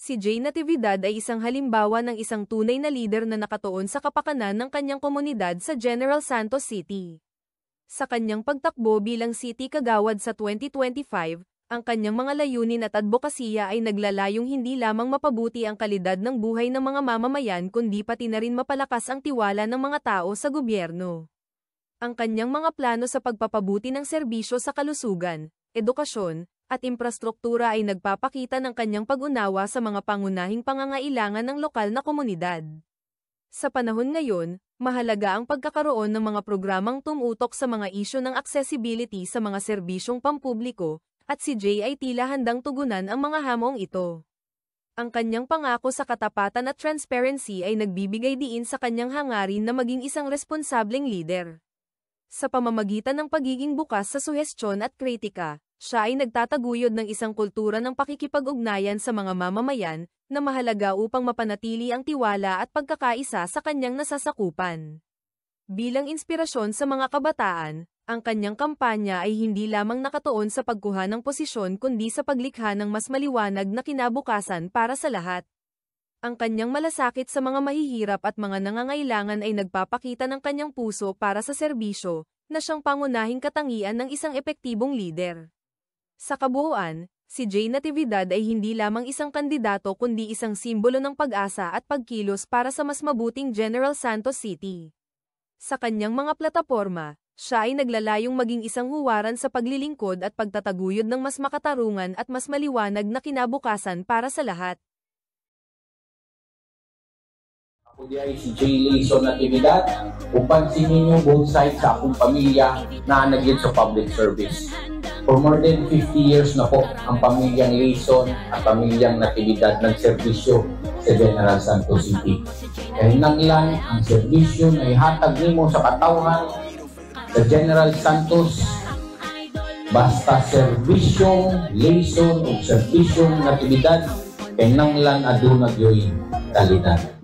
Si Jay Natividad ay isang halimbawa ng isang tunay na lider na nakatuon sa kapakanan ng kanyang komunidad sa General Santos City. Sa kanyang pagtakbo bilang city kagawad sa 2025, ang kanyang mga layunin at advokasya ay naglalayong hindi lamang mapabuti ang kalidad ng buhay ng mga mamamayan kundi pati na rin mapalakas ang tiwala ng mga tao sa gobyerno. Ang kanyang mga plano sa pagpapabuti ng serbisyo sa kalusugan, edukasyon, at infrastruktura ay nagpapakita ng kanyang pag-unawa sa mga pangunahing pangangailangan ng lokal na komunidad. Sa panahon ngayon, mahalaga ang pagkakaroon ng mga programang tumutok sa mga isyu ng accessibility sa mga serbisyong pampubliko, at si Jay ay tila handang tugunan ang mga hamong ito. Ang kanyang pangako sa katapatan at transparency ay nagbibigay diin sa kanyang hangarin na maging isang responsableng lider. Sa pamamagitan ng pagiging bukas sa suhestyon at kritika, siya ay nagtataguyod ng isang kultura ng pakikipag-ugnayan sa mga mamamayan, na mahalaga upang mapanatili ang tiwala at pagkakaisa sa kanyang nasasakupan. Bilang inspirasyon sa mga kabataan, ang kanyang kampanya ay hindi lamang nakatuon sa pagkuha ng posisyon kundi sa paglikha ng mas maliwanag na kinabukasan para sa lahat. Ang kanyang malasakit sa mga mahihirap at mga nangangailangan ay nagpapakita ng kanyang puso para sa serbisyo, na siyang pangunahing katangian ng isang epektibong lider. Sa kabuuan, si Jay Natividad ay hindi lamang isang kandidato kundi isang simbolo ng pag-asa at pagkilos para sa mas mabuting General Santos City. Sa kanyang mga plataporma, siya ay naglalayong maging isang huwaran sa paglilingkod at pagtataguyod ng mas makatarungan at mas maliwanag na kinabukasan para sa lahat. Ako di ay si Jay Layson Natividad. Kung pansinin niyo both sides sa akong pamilya na nagyan sa public service. For more than 50 years na po ang pamilyang Layson at pamilyang Natividad ng serbisyo sa General Santos City. Kahinanglan ang serbisyo na ihatag nimo sa katawhan sa General Santos. Basta serbisyong Layson o serbisyong Natividad, kahinanglan aduna gyoy kalidad.